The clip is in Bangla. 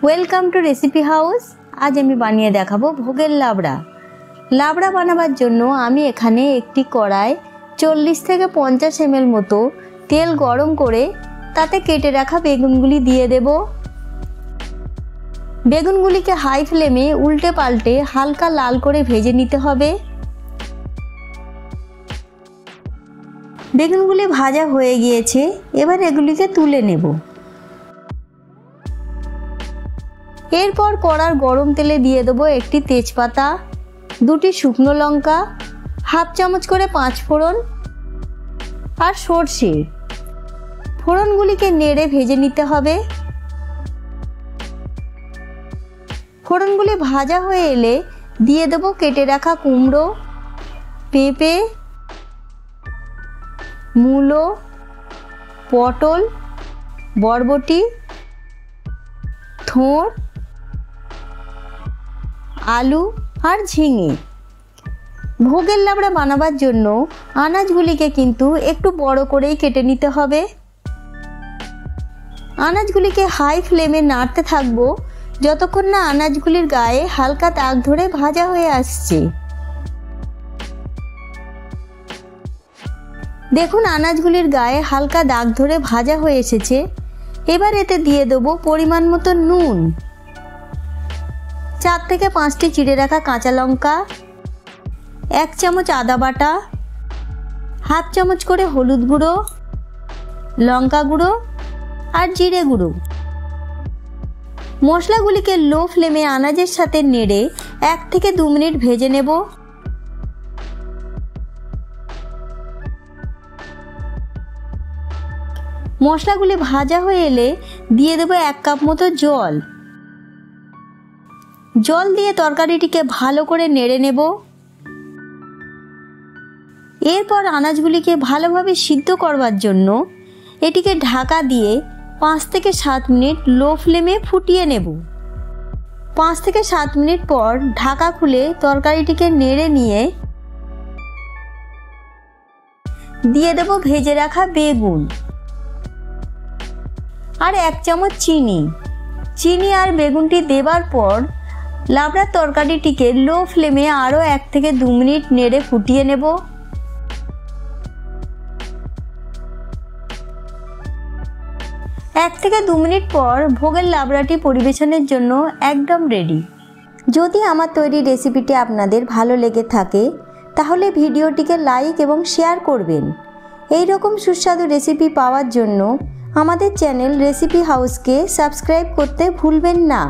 Welcome to recipe house. আজ আমি বানিয়ে দেখাবো ভোগের লাবড়া। লাবড়া বানাবার জন্য আমি এখানে একটি কড়াই 40 থেকে 50 ml মতো তেল গরম করে তাতে কেটে রাখা বেগুনগুলি দিয়ে দেব। বেগুনগুলিকে হাই ফ্লেমে উল্টে পাল্টে হালকা লাল করে ভেজে নিতে হবে। বেগুনগুলি ভাজা হয়ে গিয়েছে, এবার এগুলিকে তুলে নেব। এরপর কড়ার গরম তেলে দিয়ে দেবো একটি তেজপাতা, 2টি শুকনো লঙ্কা, হাফ চামচ করে 5 ফোড়ন আর সরষে। ফোড়নগুলিকে নেড়ে ভেজে নিতে হবে। ফোড়নগুলি ভাজা হয়ে এলে দিয়ে দেবো কেটে রাখা কুমড়ো, পেঁপে, মূলো, পটল, বরবটি, থোড়, আলু আর ঝিঙে। ভোগের লাবড়া বানাবার জন্য আনাজগুলিকে কিন্তু একটু বড় করেই কেটে নিতে হবে। আনাজগুলিকে হাই ফ্লেমে নাড়তে থাকবো যতক্ষণ না আনাজগুলির গায়ে হালকা দাগ ধরে ভাজা হয়ে আসছে। দেখুন আনাজগুলির গায়ে হালকা দাগ ধরে ভাজা হয়ে এসেছে। এবার এতে দিয়ে দেবো পরিমাণ মতো নুন, 4 থেকে 5টি চিড়ে রাখা কাঁচা লঙ্কা, 1 চামচ আদা বাটা, হাফ চামচ করে হলুদ গুঁড়ো, লঙ্কা গুঁড়ো আর জিরে গুঁড়ো। মশলাগুলিকে লো ফ্লেমে আনাজের সাথে নেড়ে 1 থেকে 2 মিনিট ভেজে নেব। মশলাগুলি ভাজা হয়ে এলে দিয়ে দেবো 1 কাপ মতো জল। জল দিয়ে তরকারিটিকে ভালো করে নেড়ে নেব। এরপর আনাজগুলিকে ভালোভাবে সিদ্ধ করবার জন্য এটিকে ঢাকা দিয়ে 5 থেকে 7 মিনিট লো ফ্লেমে ফুটিয়ে নেব। 5 থেকে 7 মিনিট পর ঢাকা খুলে তরকারিটিকে নেড়ে নিয়ে দিয়ে দেব ভেজে রাখা বেগুন আর 1 চামচ চিনি আর বেগুনটি দেবার পর লাবড়ার তরকারিটিকে লো ফ্লেমে আরও 1 থেকে 2 মিনিট নেড়ে ফুটিয়ে নেব। 1 থেকে 2 মিনিট পর ভোগের লাবড়াটি পরিবেশনের জন্য একদম রেডি। যদি আমার তৈরি রেসিপিটি আপনাদের ভালো লেগে থাকে তাহলে ভিডিওটিকে লাইক এবং শেয়ার করবেন। এই রকম সুস্বাদু রেসিপি পাওয়ার জন্য আমাদের চ্যানেল রেসিপি হাউসকে সাবস্ক্রাইব করতে ভুলবেন না।